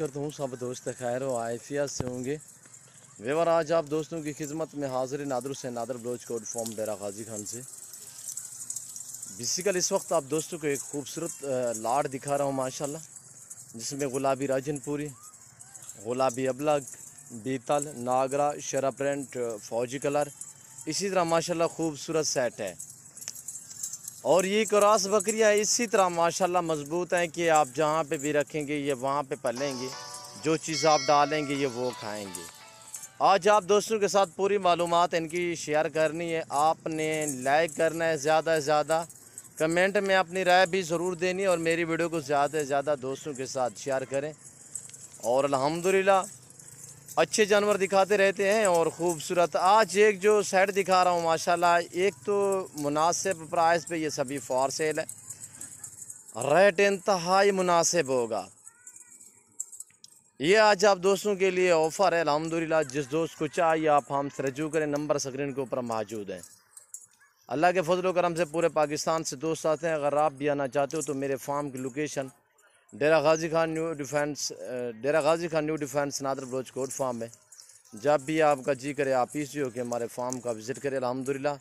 करता हूँ सब दोस्त खैर व आफियत से होंगे। वेवर आज आप दोस्तों की खिदमत में हाजिर नादर से नादर ब्लोच कोड फॉर्म डेरा गाजी खान से। बेसिकल इस वक्त आप दोस्तों को एक खूबसूरत लाड़ दिखा रहा हूँ माशाल्लाह, जिसमें गुलाबी राजनपुरी, गुलाबी अबलग, बीतल, नागरा, शरा प्रिंट, फौजी कलर, इसी तरह माशाल्लाह खूबसूरत सेट है। और ये क्रॉस बकरियाँ इसी तरह माशाल्लाह मजबूत हैं कि आप जहाँ पे भी रखेंगे ये वहाँ पे पलेंगे, जो चीज़ आप डालेंगे ये वो खाएंगे। आज आप दोस्तों के साथ पूरी मालूमात इनकी शेयर करनी है। आपने लाइक करना है ज़्यादा से ज़्यादा, कमेंट में अपनी राय भी ज़रूर देनी है और मेरी वीडियो को ज़्यादा से ज़्यादा दोस्तों के साथ शेयर करें। और अल्हम्दुलिल्लाह अच्छे जानवर दिखाते रहते हैं और ख़ूबसूरत। आज एक जो सेट दिखा रहा हूँ माशाल्लाह, एक तो मुनासिब प्राइस पे ये सभी फॉर सेल है, रेट इंतहाई मुनासिब होगा। ये आज आप दोस्तों के लिए ऑफ़र है अल्हम्दुलिल्लाह। जिस दोस्त को चाहिए आप हमसे रजू करें, नंबर स्क्रीन के ऊपर मौजूद है। अल्लाह के फजल करम से पूरे पाकिस्तान से दोस्त आते हैं। अगर आप भी आना चाहते हो तो मेरे फार्म की location Dera Ghazi Khan new defence Nadir Baloch कोड फार्म है। जब भी आपका जी करे आप इसी हो कि हमारे फार्म का विज़िट करें। अल्हम्दुलिल्लाह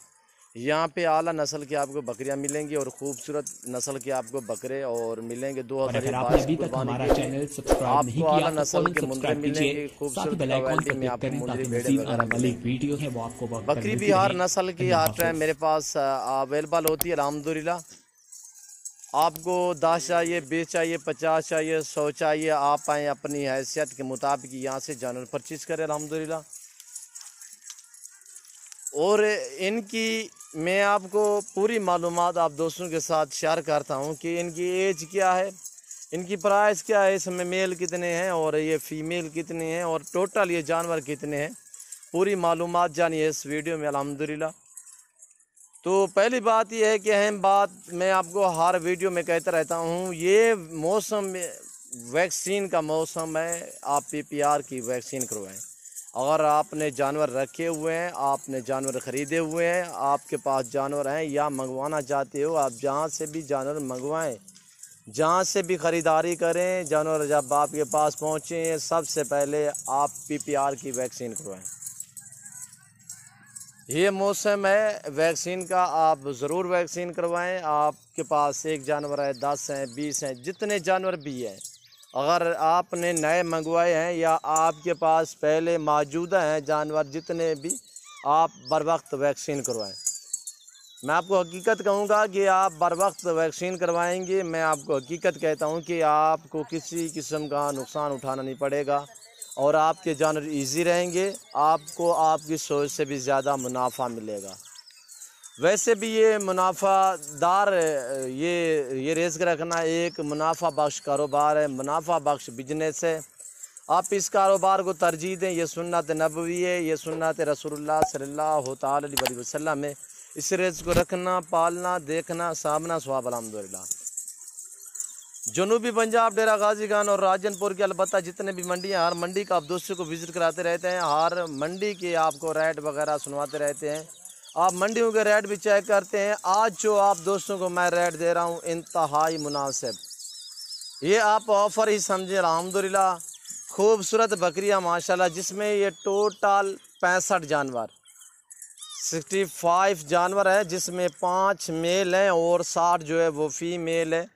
यहाँ पे आला नस्ल की आपको बकरियाँ मिलेंगी और खूबसूरत नस्ल के आपको बकरे और मिलेंगे। 2022 कुर्बानी के लिए आपको आला नस्ल के मुंडे मिलेंगे, खूबसूरत क्वालिटी में आपको मुंडरी भेड़ें वगैरह मिलेंगी। बकरी भी हर नस्ल की हर टाइम मेरे पास अवेलेबल होती है अल्हम्दुलिल्लाह। आपको 10 चाहिए, 20 चाहिए, 50 चाहिए, 100 चाहिए, आप आएँ अपनी हैसियत के मुताबिक यहाँ से जानवर परचेज करें अल्हम्दुलिल्लाह। और इनकी मैं आपको पूरी मालूमात आप दोस्तों के साथ शेयर करता हूँ कि इनकी एज क्या है, इनकी प्राइस क्या है, इसमें मेल कितने हैं और ये फ़ीमेल कितने हैं और टोटल ये जानवर कितने हैं, पूरी मालूमात जानिए इस वीडियो में अल्हम्दुलिल्लाह। तो पहली बात यह है कि अहम बात मैं आपको हर वीडियो में कहता रहता हूँ, ये मौसम वैक्सीन का मौसम है। आप PPR की वैक्सीन करवाएं। अगर आपने जानवर रखे हुए हैं, आपने जानवर ख़रीदे हुए हैं, आपके पास जानवर हैं या मंगवाना चाहते हो, आप जहाँ से भी जानवर मंगवाएं, जहाँ से भी ख़रीदारी करें, जानवर जब आपके पास पहुँचे सबसे पहले आप PPR की वैक्सीन करवाएं। ये मौसम है वैक्सीन का, आप ज़रूर वैक्सीन करवाएं। आपके पास एक जानवर है, 10 हैं, 20 हैं, जितने जानवर भी हैं, अगर आपने नए मंगवाए हैं या आपके पास पहले मौजूदा हैं जानवर, जितने भी आप बर वक्त वैक्सीन करवाएं। मैं आपको हकीकत कहूँगा कि आप बर वक्त वैक्सीन करवाएंगे। मैं आपको हकीकत कहता हूँ कि आपको किसी किस्म का नुकसान उठाना नहीं पड़ेगा और आपके जानवर इजी रहेंगे। आपको आपकी सोच से भी ज़्यादा मुनाफा मिलेगा। वैसे भी ये मुनाफादार ये रिस्क रखना एक मुनाफा बख्श कारोबार है, मुनाफा बख्श बिजनेस है। आप इस कारोबार को तरजीह दें। ये सुन्नत नबवी है, ये सुन्नत रसूलुल्लाह सल्लल्लाहु तआला अलैहि वसल्लम है। इस रिस्क को रखना, पालना, देखना, सामना स्वाब अल्हम्दुलिल्लाह। जनूबी पंजाब डेरा गाजी खान और राजनपुर के अलबत्ता जितने भी मंडियाँ, हर मंडी का आप दोस्तों को विज़िट कराते रहते हैं, हर मंडी के आपको रेट वगैरह सुनवाते रहते हैं। आप मंडियों के रेट भी चेक करते हैं। आज जो आप दोस्तों को मैं रेट दे रहा हूँ इंतहाई मुनासिब, ये आप ऑफ़र ही समझे अल्हम्दुलिल्लाह। खूबसूरत बकरियाँ माशाल्लाह, जिसमें ये टोटल 65 जानवर, 65 जानवर है, जिसमें 5 मेल हैं और 60 जो है वो फ़ीमेल है।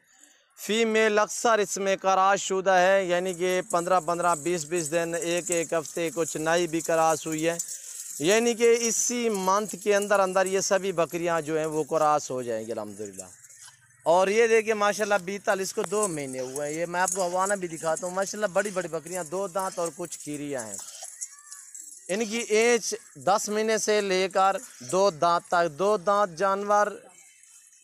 फ़ीमेल अक्सर इसमें कराश शुदा है, यानी कि 15-15, 20-20 दिन, एक हफ्ते कुछ नई भी कराश हुई है, यानी कि इसी मंथ के अंदर अंदर ये सभी बकरियां जो हैं वो क्रॉस हो जाएंगी अल्हम्दुलिल्लाह। और ये देखिए माशाल्लाह बीतल, इसको 2 महीने हुए हैं। ये मैं आपको हवाना भी दिखाता हूँ माशाल्लाह, बड़ी बड़ी बकरियां, 2 दांत और कुछ खीरियां हैं। इनकी एज 10 महीने से लेकर 2 दांत तक। 2 दांत जानवर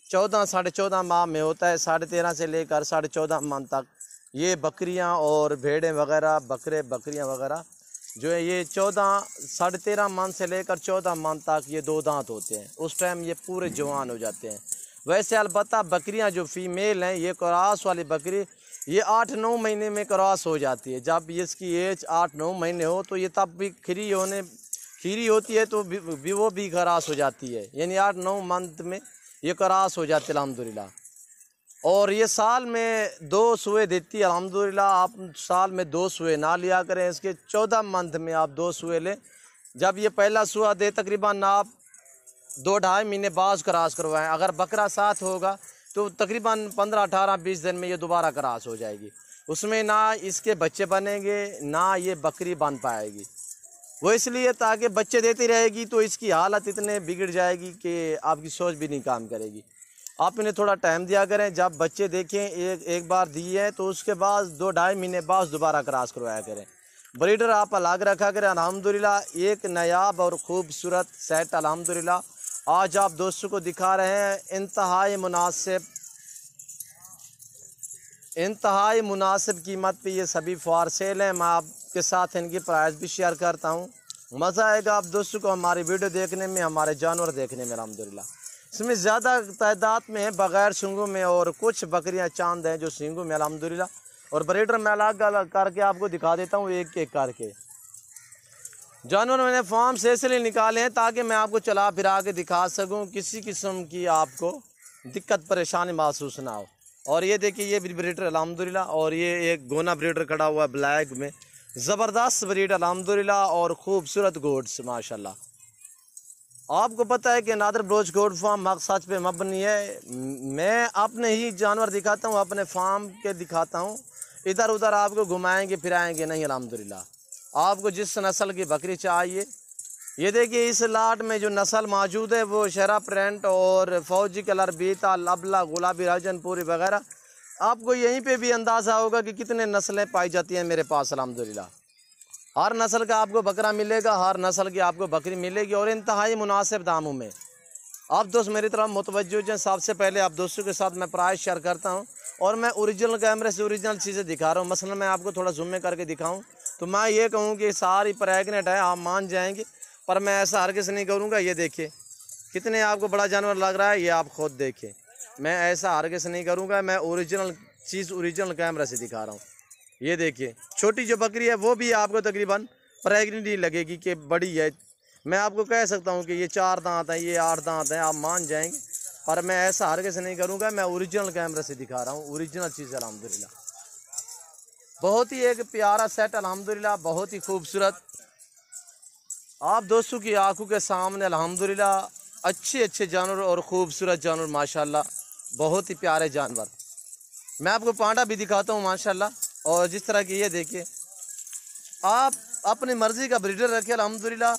14 साढ़े 14 माह में होता है, 13.5 से लेकर 14.5 माह तक ये बकरियां और भेड़ें वगैरह, बकरियां वगैरह जो है ये 13.5 माह से लेकर 14 माह तक ये 2 दांत होते हैं। उस टाइम ये पूरे जवान हो जाते हैं। वैसे अलबत्ता बकरियां जो फ़ीमेल हैं, ये क्रॉस वाली बकरी ये 8-9 महीने में क्रॉस हो जाती है। जब इसकी एज 8-9 महीने हो तो ये तब भी खीरी होती है तो वो भी क्रॉस हो जाती है, यानी 8-9 मंथ में ये क्रॉस हो जाते हैं अल्हम्दुलिल्लाह। और ये साल में 2 सुए देती है अल्हम्दुलिल्लाह। आप साल में 2 सुए ना लिया करें, इसके 14 मंथ में आप 2 सुए लें। जब ये पहला सुआ दे तकरीबन आप 2-2.5 महीने बाद क्रॉस करवाएं। अगर बकरा साथ होगा तो तकरीबन 15, 18, 20 दिन में ये दोबारा क्रॉस हो जाएगी। उसमें ना इसके बच्चे बनेंगे ना ये बकरी बन पाएगी। वो इसलिए ताकि बच्चे देती रहेगी तो इसकी हालत इतने बिगड़ जाएगी कि आपकी सोच भी नहीं काम करेगी। आप इन्हें थोड़ा टाइम दिया करें। जब बच्चे देखें एक बार दिए हैं तो उसके बाद 2-2.5 महीने बाद दोबारा क्रॉस करवाया करें। ब्रीडर आप अलग रखा करें। अल्हम्दुलिल्लाह एक नायाब और ख़ूबसूरत सेट अल्हम्दुलिल्लाह आज आप दोस्तों को दिखा रहे हैं। इंतहाई मुनासिब कीमत पे ये सभी फॉर सेल हैं। मैं आपके साथ इनकी प्राइस भी शेयर करता हूँ। मज़ा आएगा आप दोस्तों को हमारी वीडियो देखने में, हमारे जानवर देखने में अल्हम्दुलिल्लाह। इसमें ज़्यादा तादाद में है बग़ैर सींगों में, और कुछ बकरियां चांद हैं जो सींगों में अल्हम्दुलिल्लाह। और ब्रीडर मैं अलग करके आपको दिखा देता हूँ एक एक करके। जानवर मैंने फार्म से इसलिए निकाले हैं ताकि मैं आपको चला फिरा के दिखा सकूँ, किसी किस्म की आपको दिक्कत परेशानी महसूस ना हो। और ये देखिए ये ब्रीडर अल्हम्दुलिल्लाह। और ये एक गोना ब्रीडर खड़ा हुआ है ब्लैक में, ज़बरदस्त ब्रीड अल्हम्दुलिल्लाह और ख़ूबसूरत गोड्स माशाल्लाह। आपको पता है कि नादर ब्रोच गोड फार्म मकसद पे मबनी है। मैं अपने ही जानवर दिखाता हूँ, अपने फार्म के दिखाता हूँ। इधर उधर आपको घुमाएंगे फिराएंगे नहीं अल्हम्दुलिल्लाह। आपको जिस नस्ल की बकरी चाहिए, ये देखिए इस लाट में जो नस्ल मौजूद है वो शरा प्रिंट और फौजी कलर, बीताल, अबला, गुलाबी राजनपुरी वगैरह। आपको यहीं पे भी अंदाज़ा होगा कि कितने नस्लें पाई जाती हैं मेरे पास अल्हम्दुलिल्लाह। हर नस्ल का आपको बकरा मिलेगा, हर नस्ल की आपको बकरी मिलेगी और इंतहाई मुनासिब दामों में। आप दोस्त मेरी तरफ मुतवज्जो हैं। सबसे पहले आप दोस्तों के साथ मैं प्राइस शेयर करता हूं और मैं ओरिजिनल कैमरे से ओरिजिनल चीज़ें दिखा रहा हूं। मसलन मैं आपको थोड़ा जूम में करके दिखाऊं तो मैं ये कहूं कि सारी प्रेग्नेंट है, आप मान जाएंगे, पर मैं ऐसा हरगिज़ नहीं करूँगा। ये देखिए कितने आपको बड़ा जानवर लग रहा है, ये आप खुद देखें। मैं ऐसा हरगिज़ नहीं करूँगा, मैं ओरिजिनल चीज़ ओरिजिनल कैमरा से दिखा रहा हूँ। ये देखिए छोटी जो बकरी है वो भी आपको तकरीबन प्रेगनेंट ही लगेगी कि बड़ी है। मैं आपको कह सकता हूँ कि ये 4 दांत हैं, ये 8 दांत हैं, आप मान जाएंगे, पर मैं ऐसा हरगिज़ नहीं करूँगा। मैं ओरिजिनल कैमरे से दिखा रहा हूँ, ओरिजिनल चीज़ अल्हम्दुलिल्लाह। बहुत ही एक प्यारा सेट अल्हम्दुलिल्लाह, बहुत ही खूबसूरत। आप दोस्तों की आंखों के सामने अल्हम्दुलिल्लाह अच्छे जानवर और ख़ूबसूरत जानवर माशाल्लाह, बहुत ही प्यारे जानवर। मैं आपको पांडा भी दिखाता हूँ माशाल्लाह। और जिस तरह की ये देखिए, आप अपनी मर्ज़ी का ब्रीडर रखें अल्हम्दुलिल्लाह।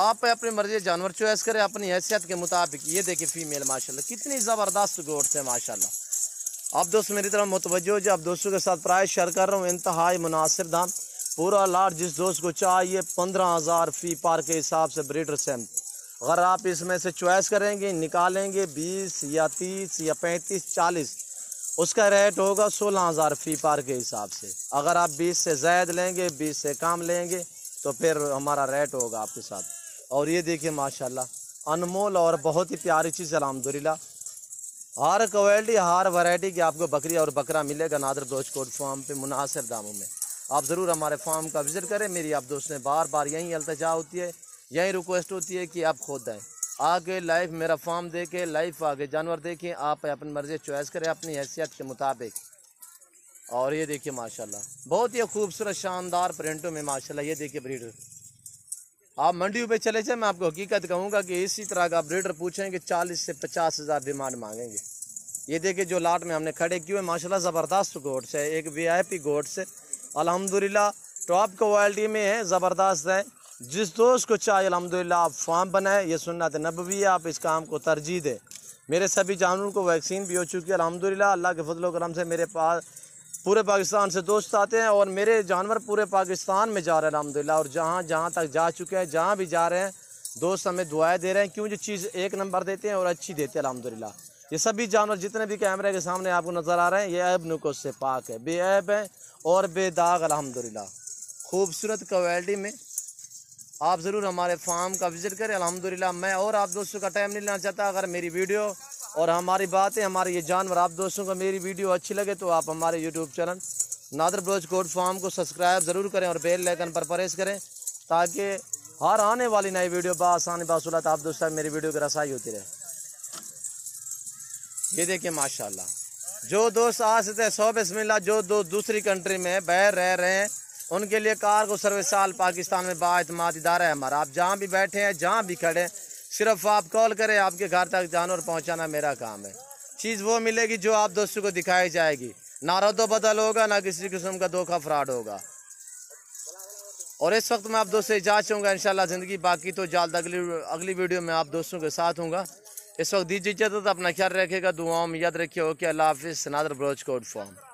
आप अपनी मर्ज़ी जानवर चॉइस करें अपनी हैसियत के मुताबिक। ये देखिए फ़ीमेल माशाल्लाह कितनी ज़बरदस्त गोट्स है माशाल्लाह। आप दोस्त मेरी तरफ मुतवज्जो जो आप दोस्तों के साथ प्राइस शेयर कर रहा हूँ, इंतहाई मुनासिब दाम। पूरा लाट जिस दोस्त को चाहिए 15,000 फ़ी पार के हिसाब से ब्रीडर से। अगर आप इसमें से चॉइस करेंगे, निकालेंगे 20 या 30 या 35, 40, उसका रेट होगा 16,000 फ़ी पार के हिसाब से। अगर आप 20 से ज़ायद लेंगे, 20 से कम लेंगे तो फिर हमारा रेट होगा आपके साथ। और ये देखिए माशाल्लाह अनमोल और बहुत ही प्यारी चीज़ अल्हम्दुलिल्लाह। हर क्वालिटी हर वैरायटी की आपको बकरी और बकरा मिलेगा नादर ब्रोच कोट फार्म पे मुनासिब दामों में। आप ज़रूर हमारे फार्म का विज़िट करें। मेरी आप दोस्त ने बार बार यही अल्तजा होती है, यही रिक्वेस्ट होती है कि आप खुद आएँ, आगे लाइव मेरा फार्म देखें, लाइव आगे जानवर देखें, आप अपनी मर्ज़ी चॉइस करें अपनी हैसियत के मुताबिक। और ये देखिए माशाल्लाह बहुत ही खूबसूरत शानदार प्रिंटों में माशाल्लाह। ये देखिए ब्रीडर, आप मंडियों पे चले जाए, मैं आपको हकीकत कहूँगा कि इसी तरह का ब्रीडर पूछेंगे 40 से 50,000 डिमांड मांगेंगे। ये देखिए जो लाट में हमने खड़े किए माशाल्लाह ज़बरदस्त गोट्स है, एक VIP गोट्स है अल्हम्दुलिल्लाह, टॉप क्वालिटी में है, ज़बरदस्त है। जिस दोस्त को चाहे अल्हम्दुलिल्लाह आप फार्म बनाए, ये सुन्नत नबवी है, आप इस काम को तरजीह दें। मेरे सभी जानवरों को वैक्सीन भी हो चुकी है अल्हम्दुलिल्लाह। अल्लाह के फजल करम से मेरे पास पूरे पाकिस्तान से दोस्त आते हैं और मेरे जानवर पूरे पाकिस्तान में जा रहे हैं अल्हम्दुलिल्लाह। और जहाँ तक जा चुके हैं, जहाँ भी जा रहे हैं, दोस्त हमें दुआएं दे रहे हैं, क्यों जो चीज़ एक नंबर देते हैं और अच्छी देते हैं अल्हम्दुलिल्लाह। ये सभी जानवर जितने भी कैमरे के सामने आपको नज़र आ रहे हैं, ये ऐब नुक़्स से पाक है, बेऐब है और बेदाग अल्हम्दुलिल्लाह। खूबसूरत क्वालिटी में आप ज़रूर हमारे फार्म का विज़िट करें अल्हम्दुलिल्लाह। मैं और आप दोस्तों का टाइम नहीं लेना चाहता। अगर मेरी वीडियो और हमारी बातें, हमारे ये जानवर आप दोस्तों को मेरी वीडियो अच्छी लगे तो आप हमारे यूट्यूब चैनल नादर ब्रोच कोट फार्म को सब्सक्राइब ज़रूर करें और बेल आइकन पर प्रेस करें, ताकि हर आने वाली नई वीडियो बासानी बासुलत आप दोस्तों मेरी वीडियो की रसाई होती रहे। ये देखिए माशाल्लाह जो दोस्त आ सकते हैं 100 बिस्मिल्लाह, जो दोस्त दूसरी कंट्री में बाहर रह रहे हैं उनके लिए कार सर्विस साल पाकिस्तान में बाएतमाद इदारा है हमारा। आप जहाँ भी बैठे हैं, जहाँ भी खड़े, सिर्फ आप कॉल करें, आपके घर तक जानवर पहुँचाना मेरा काम है। चीज़ वो मिलेगी जो आप दोस्तों को दिखाई जाएगी, ना रद्दो बदल होगा, ना किसी किस्म का धोखा फ्रॉड होगा। और इस वक्त मैं आप दोस्तों से इजाज़त चाहूँगा इंशाल्लाह ज़िंदगी बाकी तो जल्द अगली वीडियो में आप दोस्तों के साथ हूँगा। इस वक्त दीजिए इजाज़त, अपना ख्याल रखेगा, दुआओं में याद रखिए। ओके, अल्लाह हाफिज़। नादर ब्रोच कोड फॉर्म।